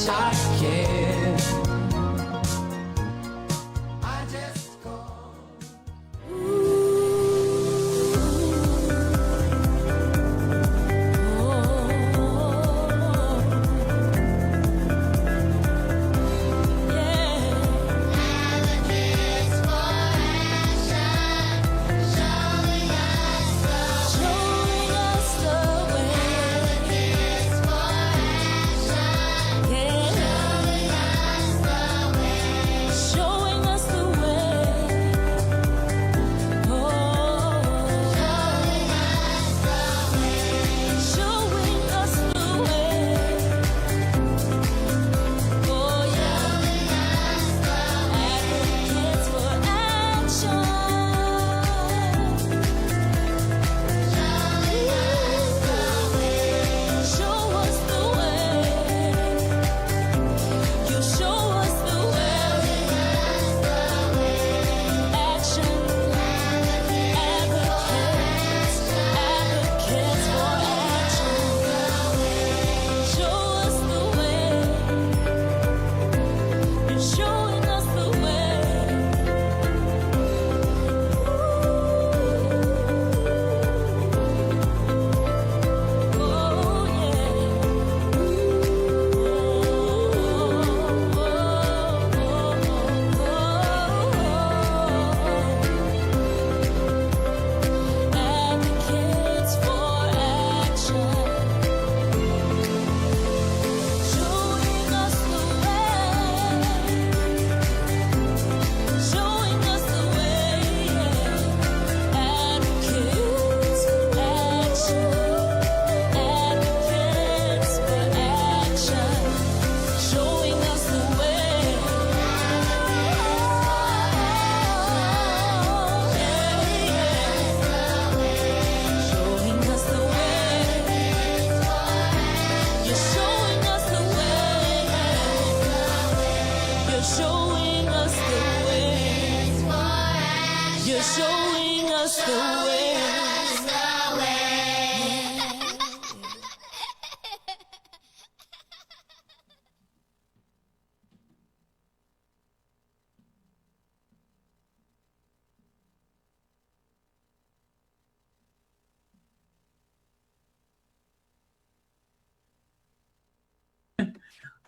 much I care. I just go.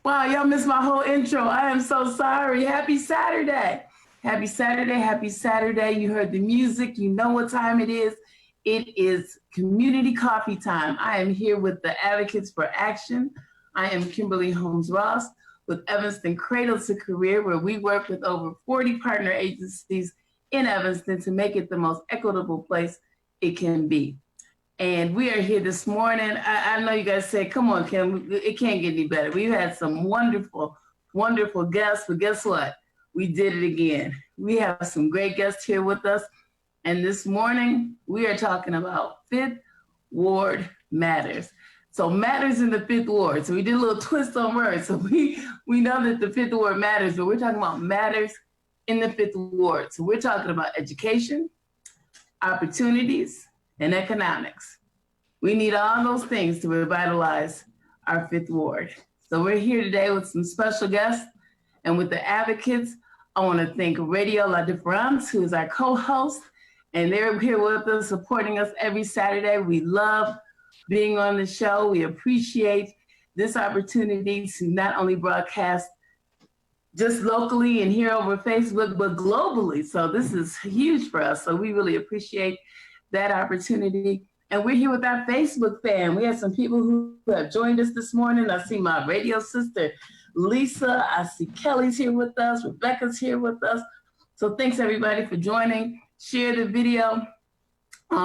Wow, y'all missed my whole intro. I am so sorry. Happy Saturday. Happy Saturday. Happy Saturday. You heard the music. You know what time it is. It is community coffee time. I am here with the Advocates for Action. I am Kimberly Holmes Ross with Evanston Cradle to Career, where we work with over 40 partner agencies in Evanston to make it the most equitable place it can be. And we are here this morning. I know you guys say, come on, Kim, it can't get any better. We've had some wonderful, wonderful guests, but guess what? We did it again. We have some great guests here with us. And this morning, we are talking about Fifth Ward Matters. So matters in the Fifth Ward. So we did a little twist on words. So we know that the Fifth Ward matters, but we're talking about matters in the Fifth Ward. So we're talking about education, opportunities, and economics. We need all those things to revitalize our Fifth Ward. So we're here today with some special guests and with the advocates. I want to thank Radio La Difference, who is our co-host, and they're here with us, supporting us every Saturday. We love being on the show. We appreciate this opportunity to not only broadcast just locally and here over Facebook, but globally. So this is huge for us. So we really appreciate that opportunity. And we're here with our Facebook fan. We have some people who have joined us this morning. I see my radio sister, Lisa. I see Kelly's here with us. Rebecca's here with us. So thanks everybody for joining. Share the video,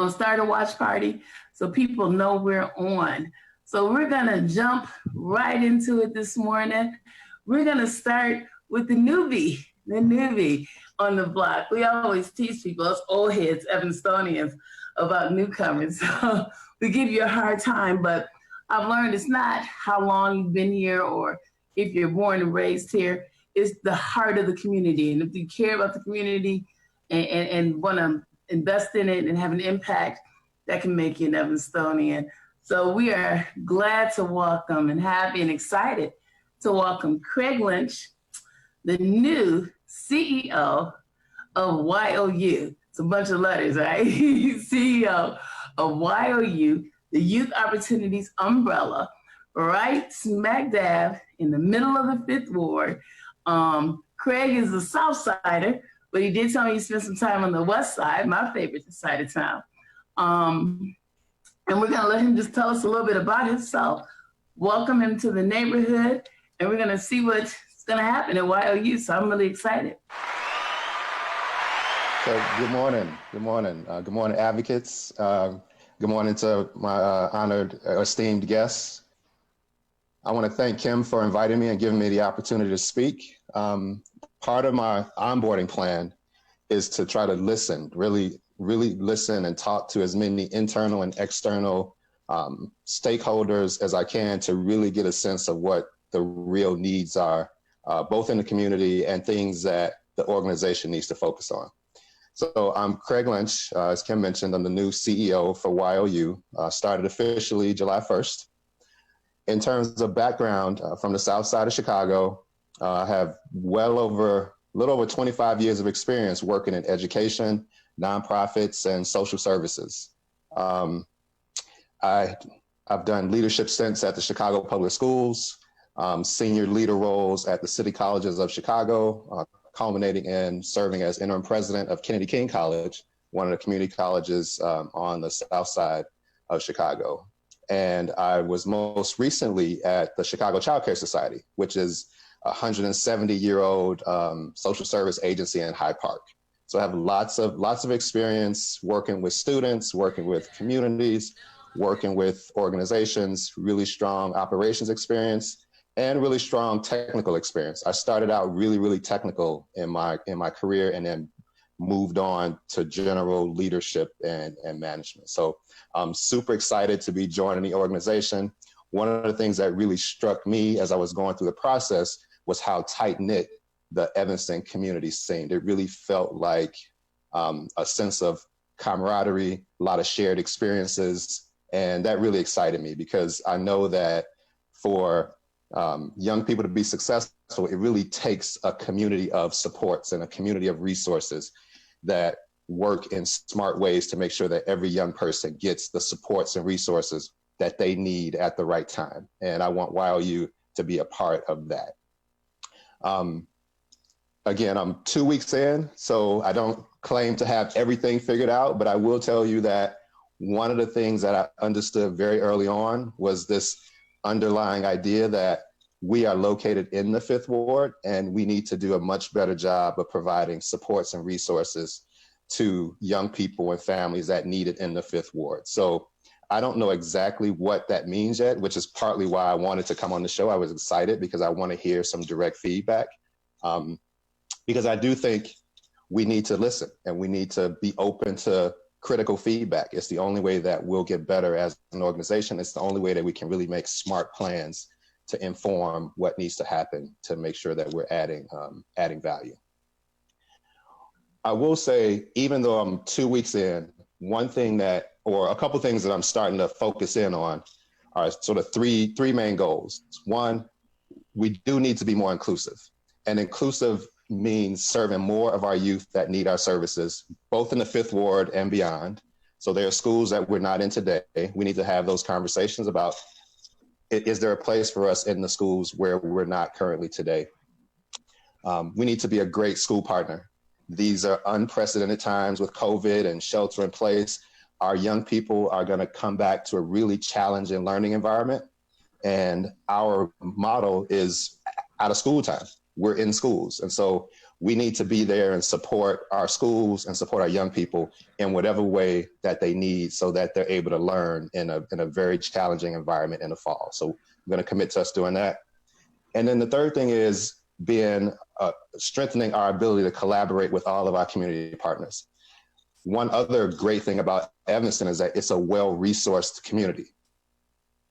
start a watch party so people know we're on. So we're gonna jump right into it this morning. We're gonna start with the newbie on the block. We always teach people, us old heads, Evanstonians, about newcomers. So we give you a hard time, but I've learned it's not how long you've been here or if you're born and raised here, it's the heart of the community. And if you care about the community and want to invest in it and have an impact, that can make you an Evanstonian. So we are glad to welcome and happy and excited to welcome Craig Lynch, the new CEO of Y.O.U. It's a bunch of letters, right? CEO of Y.O.U, the Youth Opportunities Umbrella, right smack dab in the middle of the Fifth Ward. Craig is a South Sider, but he did tell me he spent some time on the West Side, my favorite side of town. And we're going to let him just tell us a little bit about himself, welcome him to the neighborhood, and we're going to see what's going to happen at Y.O.U. So I'm really excited. So good morning. Good morning, advocates. Good morning to my honored, esteemed guests. I want to thank Kim for inviting me and giving me the opportunity to speak. Part of my onboarding plan is to try to listen, really listen and talk to as many internal and external stakeholders as I can to really get a sense of what the real needs are, both in the community and things that the organization needs to focus on. So I'm Craig Lynch. As Kim mentioned, I'm the new CEO for Y.O.U. Started officially July 1st. In terms of background, from the South Side of Chicago, I have a little over 25 years of experience working in education, nonprofits, and social services. I've done leadership stints at the Chicago Public Schools, senior leader roles at the City Colleges of Chicago, culminating in serving as interim president of Kennedy King College, one of the community colleges on the South Side of Chicago. And I was most recently at the Chicago Child Care Society, which is a 170-year-old social service agency in Hyde Park. So I have lots of experience working with students, working with communities, working with organizations, really strong operations experience, and really strong technical experience. I started out really technical in my career and then moved on to general leadership and management. So I'm super excited to be joining the organization. One of the things that really struck me as I was going through the process was how tight-knit the Evanston community seemed. It really felt like a sense of camaraderie, a lot of shared experiences, and that really excited me because I know that for young people to be successful, it really takes a community of supports and a community of resources that work in smart ways to make sure that every young person gets the supports and resources that they need at the right time. And I want Y.O.U. to be a part of that. Again, I'm 2 weeks in, so I don't claim to have everything figured out, but I will tell you that one of the things that I understood very early on was this underlying idea that we are located in the Fifth Ward and we need to do a much better job of providing supports and resources to young people and families that need it in the Fifth Ward. So I don't know exactly what that means yet, which is partly why I wanted to come on the show. I was excited because I want to hear some direct feedback, because I do think we need to listen and we need to be open to critical feedback. It's the only way that we'll get better as an organization. It's the only way that we can really make smart plans to inform what needs to happen to make sure that we're adding value. I will say, even though I'm 2 weeks in, one thing or a couple things that I'm starting to focus in on are sort of three main goals. One, we do need to be more inclusive, and inclusive means serving more of our youth that need our services, both in the Fifth Ward and beyond. So there are schools that we're not in today. We need to have those conversations about, is there a place for us in the schools where we're not currently today? We need to be a great school partner. These are unprecedented times with COVID and shelter in place. Our young people are going to come back to a really challenging learning environment. And our model is out of school time. We're in schools. And so we need to be there and support our schools and support our young people in whatever way that they need so that they're able to learn in a very challenging environment in the fall. So I'm going to commit to us doing that. And then the third thing is strengthening our ability to collaborate with all of our community partners. One other great thing about Evanston is that it's a well-resourced community.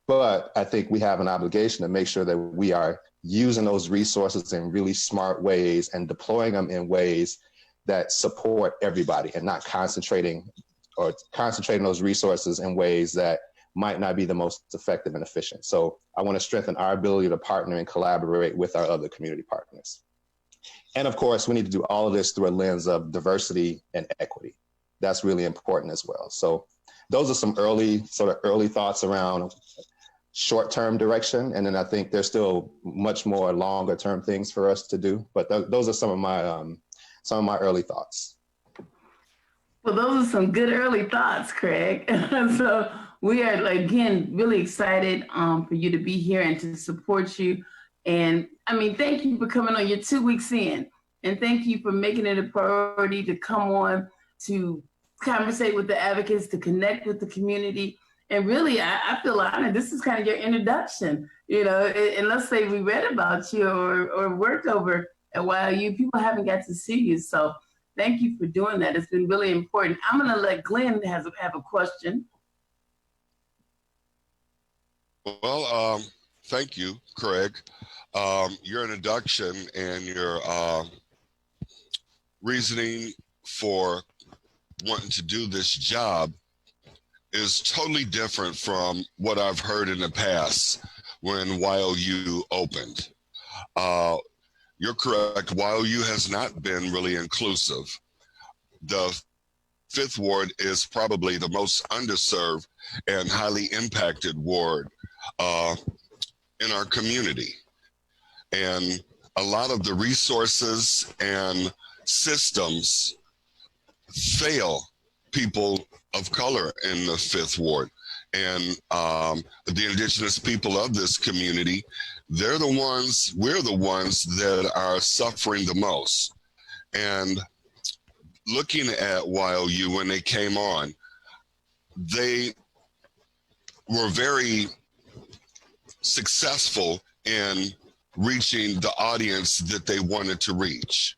But I think we have an obligation to make sure that we are using those resources in really smart ways and deploying them in ways that support everybody and not concentrating those resources in ways that might not be the most effective and efficient. So I want to strengthen our ability to partner and collaborate with our other community partners. And of course, we need to do all of this through a lens of diversity and equity. That's really important as well. So those are some early thoughts around short-term direction. And then I think there's still much more longer-term things for us to do. But those are some of my early thoughts. Well, those are some good early thoughts, Craig. So we are, again, really excited for you to be here and to support you. And I mean, thank you for coming on your 2 weeks in. And thank you for making it a priority to come on to conversate with the advocates, to connect with the community. And really, I feel honored. This is kind of your introduction. You know, and let's say we read about you or worked over at Y.O.U, people haven't got to see you. So thank you for doing that. It's been really important. I'm going to let Glenn have a question. Well, thank you, Craig. Your introduction and your reasoning for wanting to do this job is totally different from what I've heard in the past when Y.O.U opened. You're correct. Y.O.U has not been really inclusive. The Fifth Ward is probably the most underserved and highly impacted ward in our community. And a lot of the resources and systems fail people of color in the Fifth Ward. And the indigenous people of this community, we're the ones that are suffering the most. And looking at Y.O.U when they came on, they were very successful in reaching the audience that they wanted to reach.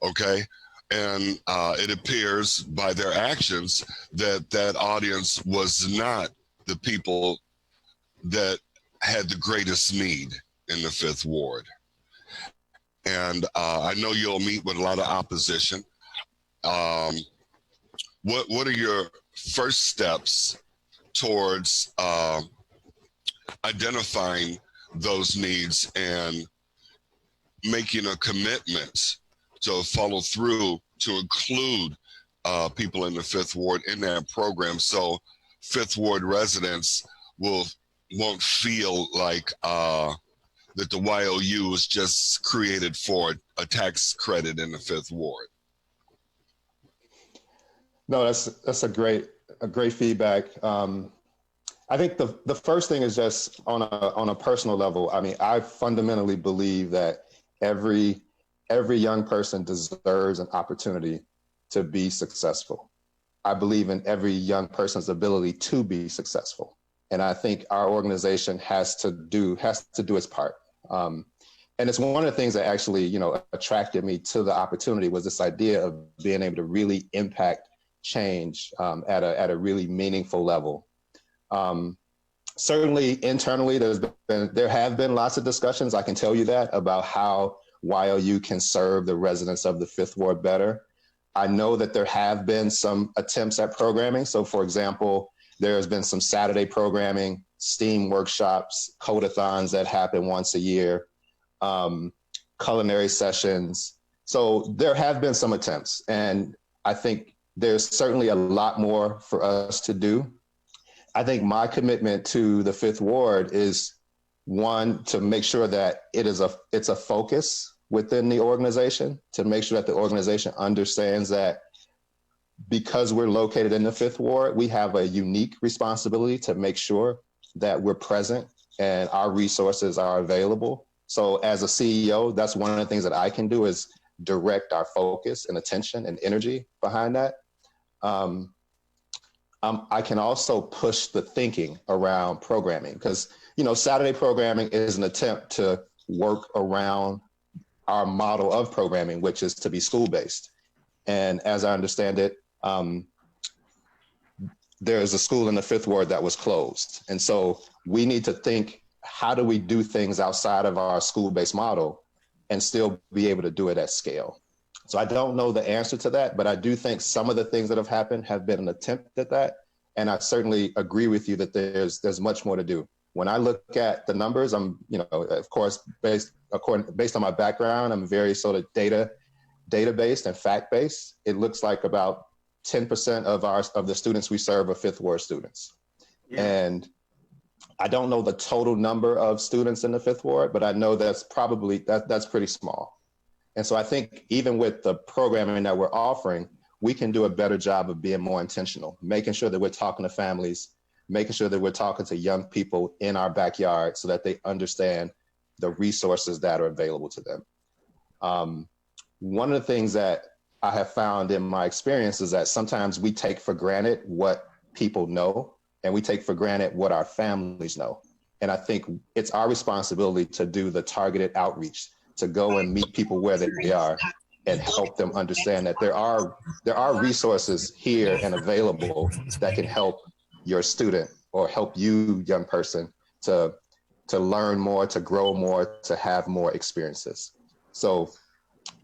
Okay? And it appears by their actions that that audience was not the people that had the greatest need in the Fifth Ward. And I know you'll meet with a lot of opposition. What are your first steps towards identifying those needs and making a commitment to follow through to include people in the Fifth Ward in that program, so Fifth Ward residents won't feel like that the Y.O.U was just created for a tax credit in the Fifth Ward? No, that's a great feedback. I think the first thing is just on a personal level. I mean, I fundamentally believe that every young person deserves an opportunity to be successful. I believe in every young person's ability to be successful. And I think our organization has to do its part. And it's one of the things that actually, attracted me to the opportunity was this idea of being able to really impact change at a really meaningful level. Certainly internally, there have been lots of discussions, I can tell you that, about how Y.O.U can serve the residents of the Fifth Ward better. I know that there have been some attempts at programming. So for example, there has been some Saturday programming, STEAM workshops, code-a-thons that happen once a year, culinary sessions. So there have been some attempts, and I think there's certainly a lot more for us to do. I think my commitment to the Fifth Ward is, one, to make sure that it's a focus within the organization, to make sure that the organization understands that because we're located in the Fifth Ward, we have a unique responsibility to make sure that we're present and our resources are available. So as a CEO, that's one of the things that I can do, is direct our focus and attention and energy behind that. I can also push the thinking around programming, because, Saturday programming is an attempt to work around our model of programming, which is to be school-based. And as I understand it, there is a school in the Fifth Ward that was closed. And so we need to think, how do we do things outside of our school-based model and still be able to do it at scale? So I don't know the answer to that, but I do think some of the things that have happened have been an attempt at that. And I certainly agree with you that there's much more to do. When I look at the numbers, I'm, of course, based on my background, I'm very sort of data-based and fact-based. It looks like about 10% of the students we serve are Fifth Ward students. Yeah. And I don't know the total number of students in the Fifth Ward, but I know that's pretty small. And so I think even with the programming that we're offering, we can do a better job of being more intentional, making sure that we're talking to families, making sure that we're talking to young people in our backyard so that they understand the resources that are available to them. One of the things that I have found in my experience is that sometimes we take for granted what people know, and we take for granted what our families know. And I think it's our responsibility to do the targeted outreach, to go and meet people where they are and help them understand that there are resources here and available that can help your student or help you, young person, to learn more, to grow more, to have more experiences. So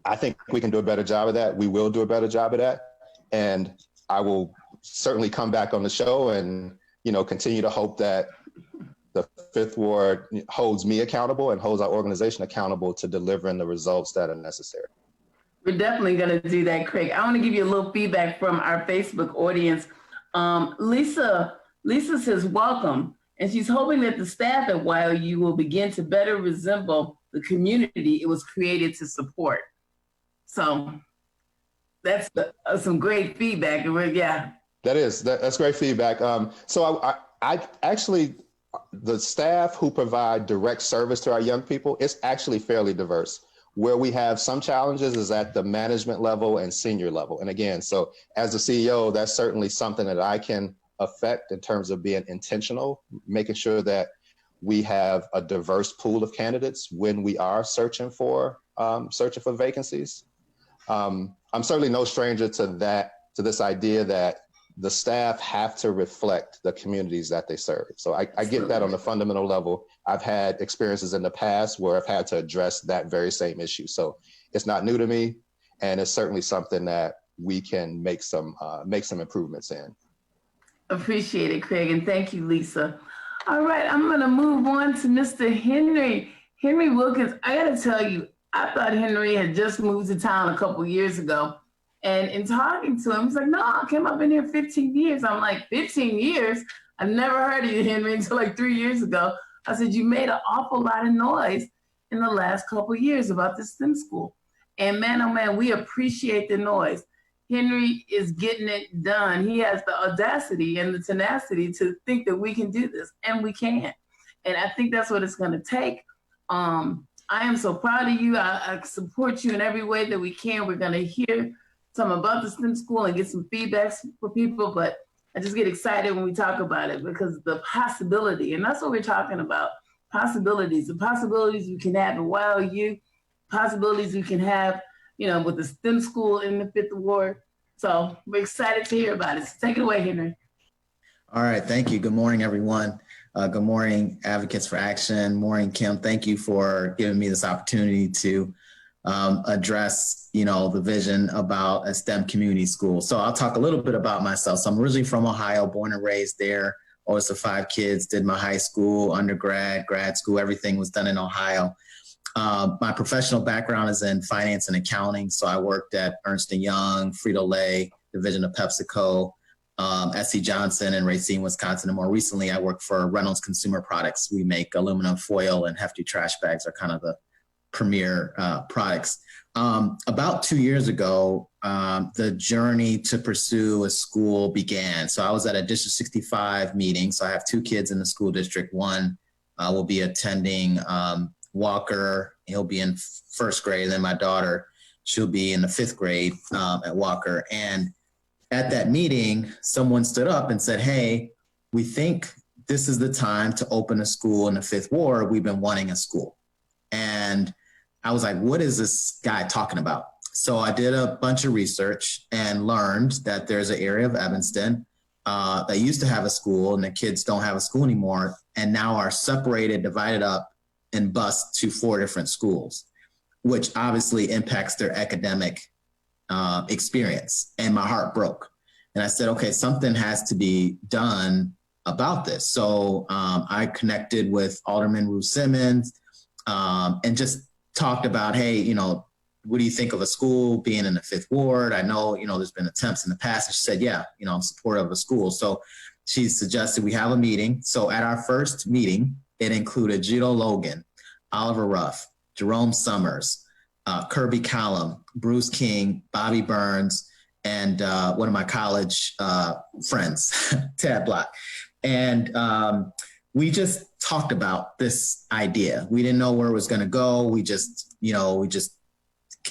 I think we can do a better job of that. We will do a better job of that. And I will certainly come back on the show and, continue to hope that the Fifth Ward holds me accountable and holds our organization accountable to delivering the results that are necessary. We're definitely going to do that, Craig. I want to give you a little feedback from our Facebook audience. Lisa says, welcome. And she's hoping that the staff at Y.O.U will begin to better resemble the community it was created to support. So that's some great feedback. Yeah. That's great feedback. So I actually, the staff who provide direct service to our young people, it's actually fairly diverse. Where we have some challenges is at the management level and senior level. And again, so as the CEO, that's certainly something that I can affect in terms of being intentional, making sure that we have a diverse pool of candidates when we are searching for vacancies. I'm certainly no stranger to this idea that the staff have to reflect the communities that they serve. So I get that on the fundamental level. I've had experiences in the past where I've had to address that very same issue. So it's not new to me, and it's certainly something that we can make some improvements in. Appreciate it, Craig, and thank you, Lisa. All right, I'm gonna move on to Mr. Henry Wilkins. I gotta tell you, I thought Henry had just moved to town a couple years ago. And in talking to him, he's like, no, I came up in here 15 years. I'm like, 15 years? I never heard of you, Henry, until like 3 years ago. I said, you made an awful lot of noise in the last couple of years about the STEM school. And man, oh man, we appreciate the noise. Henry is getting it done. He has the audacity and the tenacity to think that we can do this, and we can. And I think that's what it's gonna take. I am so proud of you. I support you in every way that we can. We're gonna hear some about the STEM school and get some feedbacks for people, but I just get excited when we talk about it because the possibility, and that's what we're talking about, possibilities, the possibilities we can have at Y.O.U, possibilities we can have, with the STEM school in the Fifth Ward. So we're excited to hear about it. So take it away, Henry. All right, thank you. Good morning, everyone. Good morning, Advocates for Action. Morning, Kim. Thank you for giving me this opportunity to address, the vision about a STEM community school. So I'll talk a little bit about myself. So I'm originally from Ohio, born and raised there. Oldest of 5 kids, did my high school, undergrad, grad school, everything was done in Ohio. My professional background is in finance and accounting. So I worked at Ernst & Young, Frito-Lay, division of PepsiCo, SC Johnson in Racine, Wisconsin. And more recently, I work for Reynolds Consumer Products. We make aluminum foil and hefty trash bags are kind of the premier products. About 2 years ago, the journey to pursue a school began. So I was at a District 65 meeting. So I have 2 kids in the school district. One will be attending Walker. He'll be in 1st grade. And then my daughter, she'll be in the 5th grade at Walker. And at that meeting, someone stood up and said, hey, we think this is the time to open a school in the Fifth Ward. We've been wanting a school. And I was like, what is this guy talking about? So I did a bunch of research and learned that there's an area of Evanston that used to have a school, and the kids don't have a school anymore, and now are separated, divided up, and bused to 4 different schools, which obviously impacts their academic experience. And my heart broke. And I said, okay, something has to be done about this. So I connected with Alderman Ruth Simmons and just talked about, hey, you know, what do you think of a school being in the 5th Ward? I know, you know, there's been attempts in the past. And she said, yeah, you know, I'm supportive of a school. So she suggested we have a meeting. So at our first meeting, it included Gito Logan, Oliver Ruff, Jerome Summers, Kirby Callum, Bruce King, Bobby Burns, and one of my college friends, Tad Block. And we just talked about this idea. We didn't know where it was going to go. We just,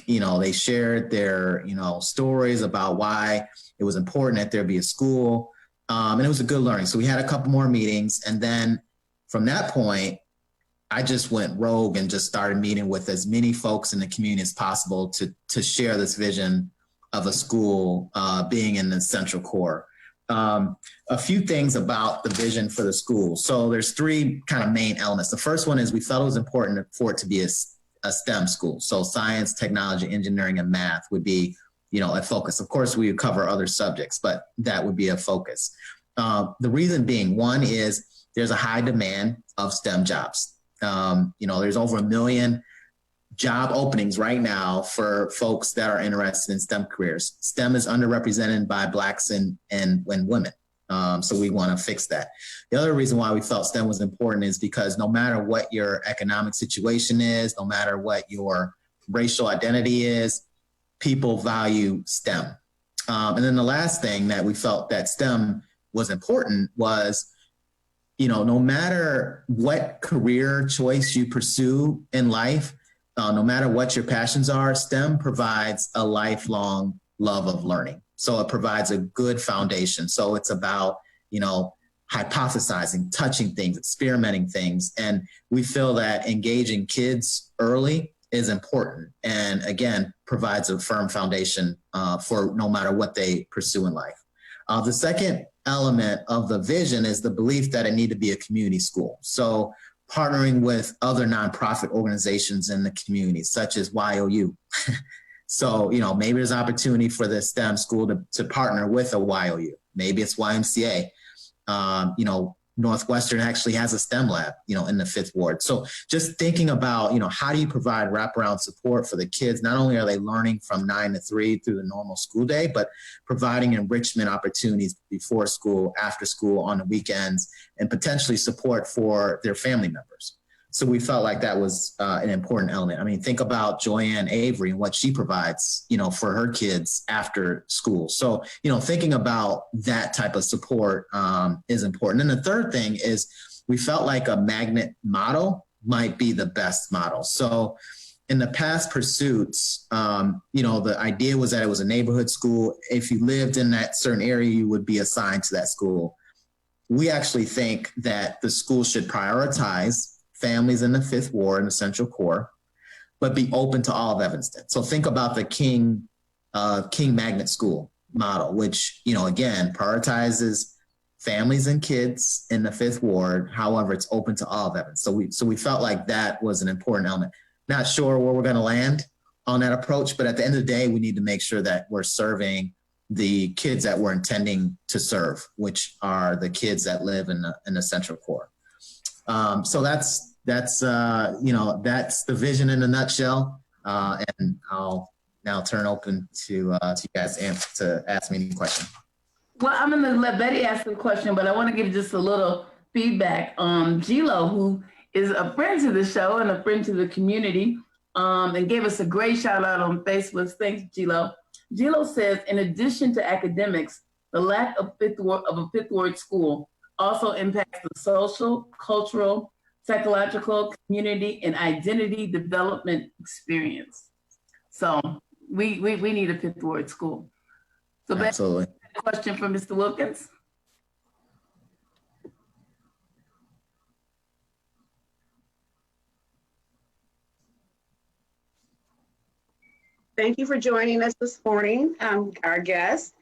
they shared their, stories about why it was important that there be a school. And it was a good learning. So we had a couple more meetings. And then from that point, I just went rogue and just started meeting with as many folks in the community as possible to share this vision of a school being in the central core. A few things about the vision for the school. So there's 3 kind of main elements. The first one is we felt it was important for it to be a STEM school. So science, technology, engineering, and math would be, a focus. Of course, we would cover other subjects, but that would be a focus. The reason being, one is there's a high demand of STEM jobs. There's over 1 million job openings right now for folks that are interested in STEM careers. STEM is underrepresented by Blacks and women. So we want to fix that. The other reason why we felt STEM was important is because no matter what your economic situation is, no matter what your racial identity is, people value STEM. And then the last thing that we felt that STEM was important was, no matter what career choice you pursue in life, no matter what your passions are, STEM provides a lifelong love of learning. So it provides a good foundation. So it's about, hypothesizing, touching things, experimenting things. And we feel that engaging kids early is important. And again, provides a firm foundation for no matter what they pursue in life. The second element of the vision is the belief that it need to be a community school. So partnering with other nonprofit organizations in the community, such as Y.O.U. So, maybe there's opportunity for the STEM school to partner with a Y.O.U. Maybe it's YMCA. Northwestern actually has a STEM lab, in the 5th Ward. So just thinking about, how do you provide wraparound support for the kids? Not only are they learning from 9 to 3 through the normal school day, but providing enrichment opportunities before school, after school, on the weekends, and potentially support for their family members. So we felt like that was an important element. I mean, think about Joyanne Avery and what she provides, for her kids after school. So, thinking about that type of support is important. And the third thing is we felt like a magnet model might be the best model. So in the past pursuits, the idea was that it was a neighborhood school. If you lived in that certain area, you would be assigned to that school. We actually think that the school should prioritize families in the 5th Ward in the Central Core, but be open to all of Evanston. So think about the King Magnet School model, which, again, prioritizes families and kids in the 5th Ward. However, it's open to all of Evanston. So we felt like that was an important element. Not sure where we're going to land on that approach, but at the end of the day, we need to make sure that we're serving the kids that we're intending to serve, which are the kids that live in the Central Core. So that's the vision in a nutshell. And I'll now turn open to you guys to ask me any questions. Well, I'm going to let Betty ask the question, but I want to give just a little feedback. Gilo, who is a friend to the show and a friend to the community, and gave us a great shout out on Facebook. Thanks, Gilo. Gilo says, in addition to academics, the lack of a 5th Ward school also impacts the social, cultural, psychological, community, and identity development experience. So we need a 5th Ward school. So absolutely. A question from Mr. Wilkins. Thank you for joining us this morning, our guest.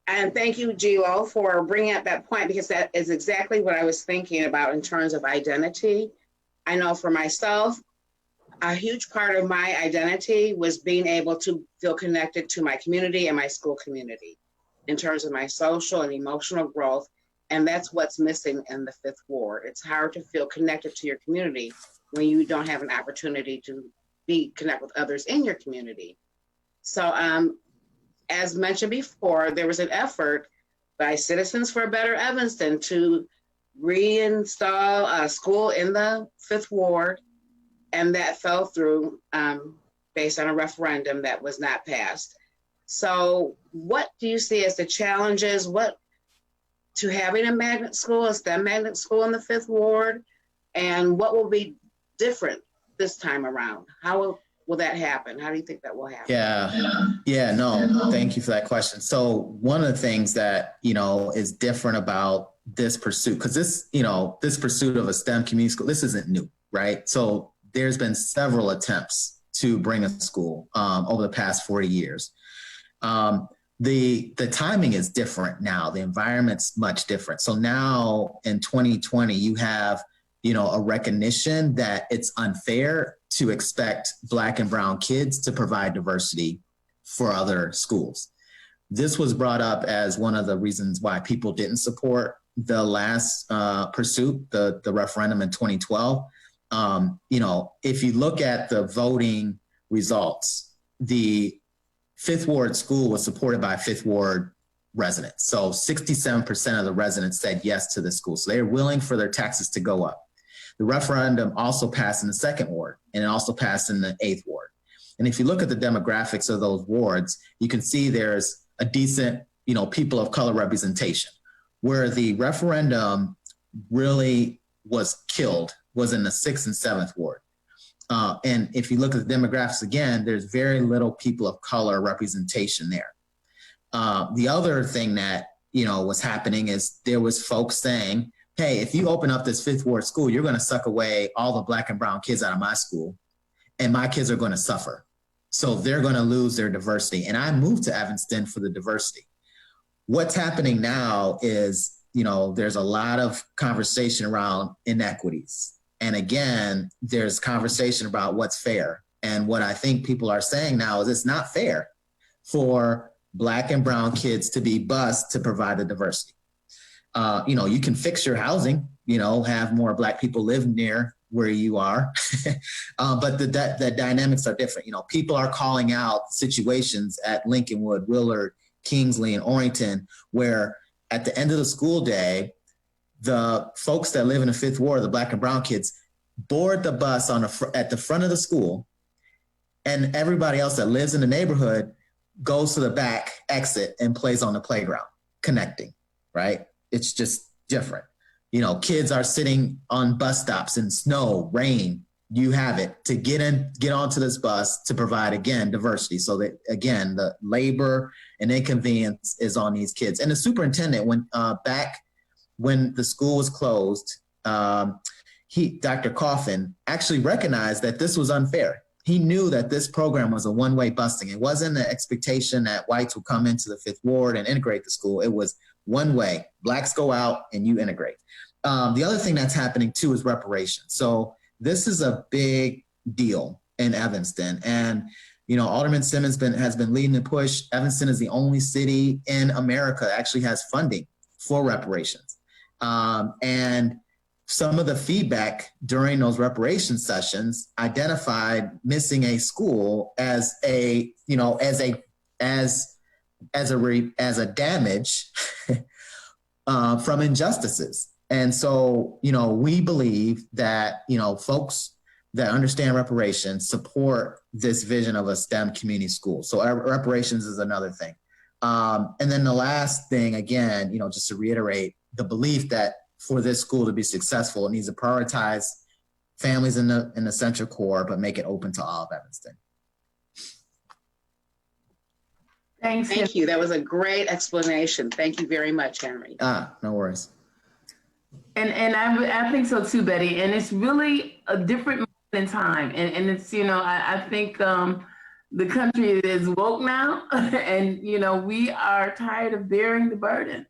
And thank you, Gilo, for bringing up that point, because that is exactly what I was thinking about in terms of identity. I know for myself, a huge part of my identity was being able to feel connected to my community and my school community. in terms of my social and emotional growth. And that's what's missing in the Fifth Ward. It's hard to feel connected to your community when you don't have an opportunity to connect with others in your community. So as mentioned before, there was an effort by Citizens for a Better Evanston to reinstall a school in the Fifth Ward, and that fell through based on a referendum that was not passed. So what do you see as the challenges to having a magnet school, a STEM magnet school in the Fifth Ward, and what will be different this time around? How will that happen? How do you think that will happen? No, thank you for that question. So one of the things that, is different about this pursuit, because this pursuit of a STEM community school, this isn't new, right? So there's been several attempts to bring a school over the past 40 years. The timing is different now. The environment's much different. So now in 2020, you have, a recognition that it's unfair to expect Black and brown kids to provide diversity for other schools. This was brought up as one of the reasons why people didn't support the last pursuit, the referendum in 2012. If you look at the voting results, the Fifth Ward school was supported by Fifth Ward residents. So 67% of the residents said yes to the school. So they are willing for their taxes to go up. The referendum also passed in the Second Ward, and it also passed in the Eighth Ward. And if you look at the demographics of those wards, you can see there's a decent, people of color representation. Where the referendum really was killed was in the Sixth and Seventh Ward. And if you look at the demographics again, there's very little people of color representation there. The other thing that, was happening is there was folks saying, hey, if you open up this Fifth Ward school, you're going to suck away all the Black and brown kids out of my school, and my kids are going to suffer. So they're going to lose their diversity. And I moved to Evanston for the diversity. What's happening now is, there's a lot of conversation around inequities. And again, there's conversation about what's fair. And what I think people are saying now is it's not fair for Black and brown kids to be bused to provide the diversity. You can fix your housing, have more Black people live near where you are. But the dynamics are different. People are calling out situations at Lincolnwood, Willard, Kingsley, and Orrington, where at the end of the school day, the folks that live in the Fifth Ward, the Black and brown kids, board the bus at the front of the school, and everybody else that lives in the neighborhood goes to the back exit and plays on the playground, connecting, right? It's just different. Kids are sitting on bus stops in snow, rain, you have it, to get onto this bus to provide, again, diversity. So that, again, the labor and inconvenience is on these kids. And the superintendent, when the school was closed, Dr. Coffin actually recognized that this was unfair. He knew that this program was a one-way busing. It wasn't the expectation that whites would come into the Fifth Ward and integrate the school. It was one way. Blacks go out and you integrate. The other thing that's happening too is reparations. So this is a big deal in Evanston. And, Alderman Simmons has been leading the push. Evanston is the only city in America that actually has funding for reparations. And some of the feedback during those reparations sessions identified missing a school as a damage from injustices. And so, we believe that, folks that understand reparations support this vision of a STEM community school. So reparations is another thing. And then the last thing, again, just to reiterate the belief that for this school to be successful, it needs to prioritize families in the central core, but make it open to all of Evanston. Thank you. That was a great explanation. Thank you very much, Henry. No worries. And I think so too, Betty. And it's really a different moment in time. And it's, I think the country is woke now, and, we are tired of bearing the burden.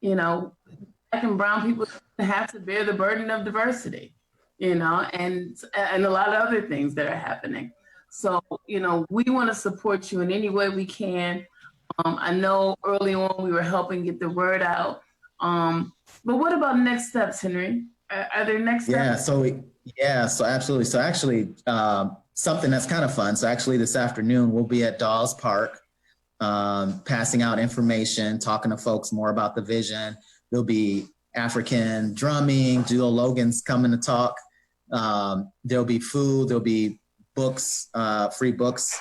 Black and brown people have to bear the burden of diversity, and a lot of other things that are happening. So, we want to support you in any way we can. I know early on we were helping get the word out. But what about next steps, Henry? Are there next steps? So absolutely. So actually, something that's kind of fun. So actually this afternoon, we'll be at Dawes Park, passing out information, talking to folks more about the vision. There'll be African drumming. Jill Logan's coming to talk. There'll be food. There'll be books, free books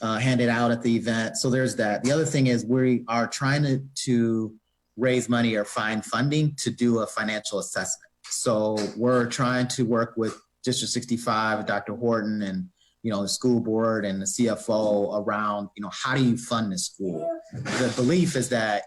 handed out at the event. So there's that. The other thing is we are trying to raise money or find funding to do a financial assessment. So we're trying to work with District 65, Dr. Horton, and the school board and the CFO around, how do you fund this school? The belief is that,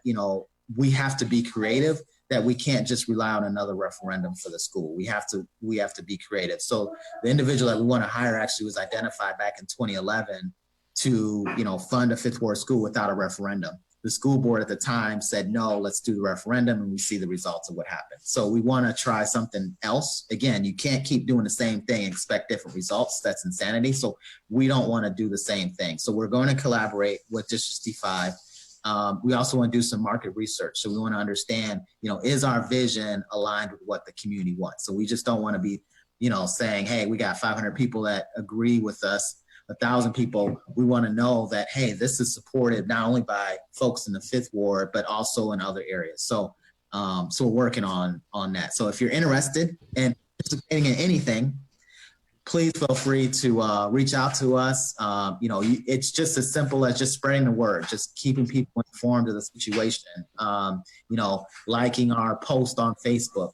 we have to be creative, that we can't just rely on another referendum for the school. We have to be creative. So the individual that we want to hire actually was identified back in 2011 to, fund a fifth ward school without a referendum. The school board at the time said, no, let's do the referendum, and we see the results of what happened. So we want to try something else. Again, you can't keep doing the same thing and expect different results. That's insanity. So we don't want to do the same thing. So we're going to collaborate with District 65. We also want to do some market research. So we want to understand, is our vision aligned with what the community wants? So we just don't want to be, saying, hey, we got 500 people that agree with us, 1,000 people. We want to know that, hey, this is supported not only by folks in the fifth ward, but also in other areas. So, so we're working on that. So if you're interested in participating in anything, please feel free to reach out to us. It's just as simple as just spreading the word, just keeping people informed of the situation. Liking our post on Facebook.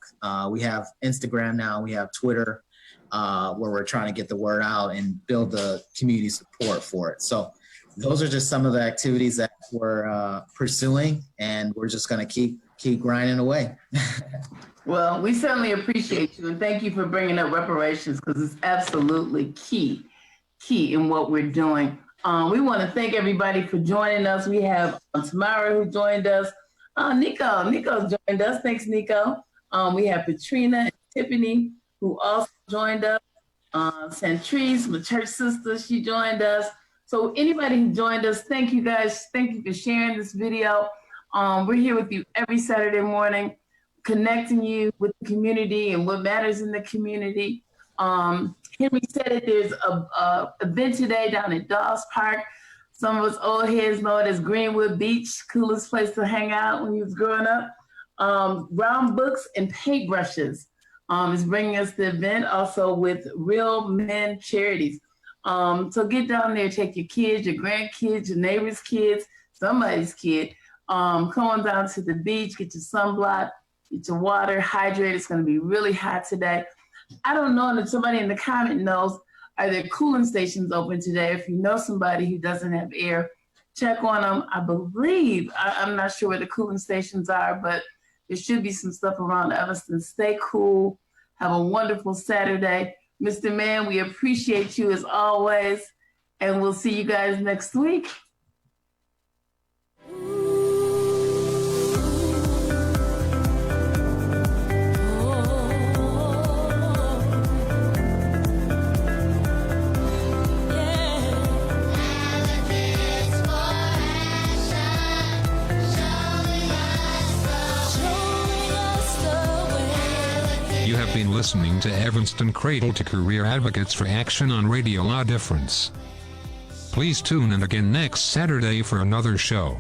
We have Instagram now. We have Twitter. Where we're trying to get the word out and build the community support for it. So those are just some of the activities that we're pursuing, and we're just going to keep grinding away. Well, we certainly appreciate you, and thank you for bringing up reparations, because it's absolutely key in what we're doing. We want to thank everybody for joining us. We have Tamara who joined us. Nico's joined us. Thanks, Nico. We have Patrina and Tiffany who also joined us. Centrise, my church sister, she joined us. So anybody who joined us, thank you guys. Thank you for sharing this video. We're here with you every Saturday morning, connecting you with the community and what matters in the community. Henry said it, there's a event today down at Dawes Park. Some of us old heads know it as Greenwood Beach, coolest place to hang out when you was growing up. Brown books and paintbrushes is bringing us the event, also with Real Men Charities. So get down there, take your kids, your grandkids, your neighbor's kids, somebody's kid. Come on down to the beach, get your sunblock, get your water, hydrate. It's going to be really hot today. I don't know if somebody in the comment knows, are there cooling stations open today? If you know somebody who doesn't have air, check on them. I believe, I'm not sure where the cooling stations are, but there should be some stuff around Evanston. Stay cool. Have a wonderful Saturday. Mr. Mann, we appreciate you as always, and we'll see you guys next week. You have been listening to Evanston Cradle to Career Advocates for Action on Radio La Difference. Please tune in again next Saturday for another show.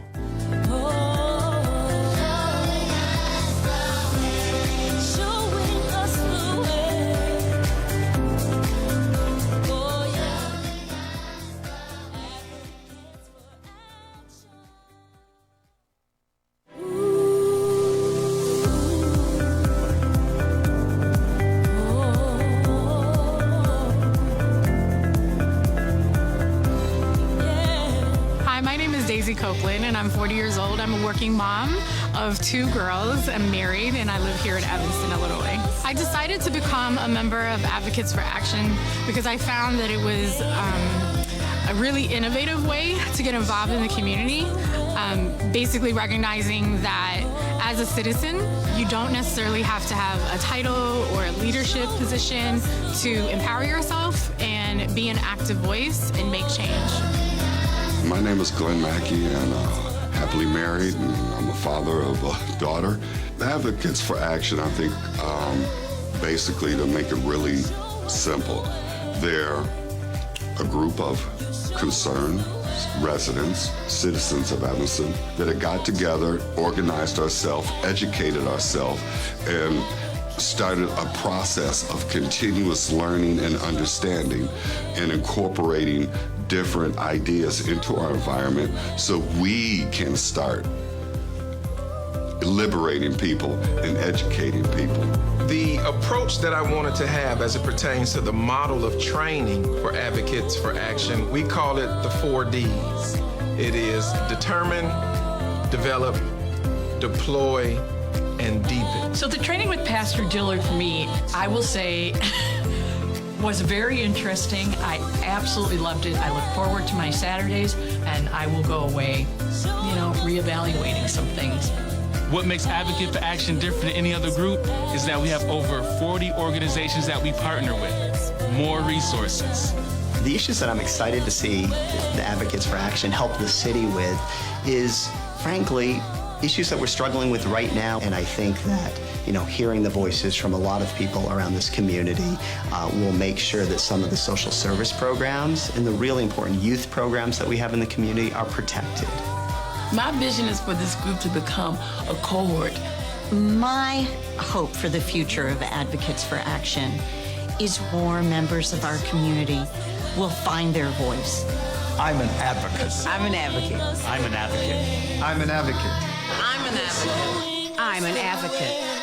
And I'm 40 years old. I'm a working mom of 2 girls. I'm married and I live here in Evanston, Illinois. I decided to become a member of Advocates for Action because I found that it was a really innovative way to get involved in the community. Basically recognizing that as a citizen, you don't necessarily have to have a title or a leadership position to empower yourself and be an active voice and make change. My name is Glenn Mackey, and happily married, and I'm a father of a daughter. Advocates for Action, I think, basically, to make it really simple, they're a group of concerned residents, citizens of Evanston, that have got together, organized ourselves, educated ourselves, and started a process of continuous learning and understanding and incorporating different ideas into our environment so we can start liberating people and educating people. The approach that I wanted to have as it pertains to the model of training for Advocates for Action, we call it the 4 Ds. It is determine, develop, deploy, and deepen. So the training with Pastor Dillard for me, I will say, was very interesting. I absolutely loved it. I look forward to my Saturdays, and I will go away, reevaluating some things. What makes Advocate for Action different than any other group is that we have over 40 organizations that we partner with, more resources. The issues that I'm excited to see the Advocates for Action help the city with is, frankly, issues that we're struggling with right now. And I think that, hearing the voices from a lot of people around this community will make sure that some of the social service programs and the really important youth programs that we have in the community are protected. My vision is for this group to become a cohort. My hope for the future of Advocates for Action is more members of our community will find their voice. I'm an advocate. I'm an advocate. I'm an advocate. I'm an advocate. I'm an advocate. I'm an advocate.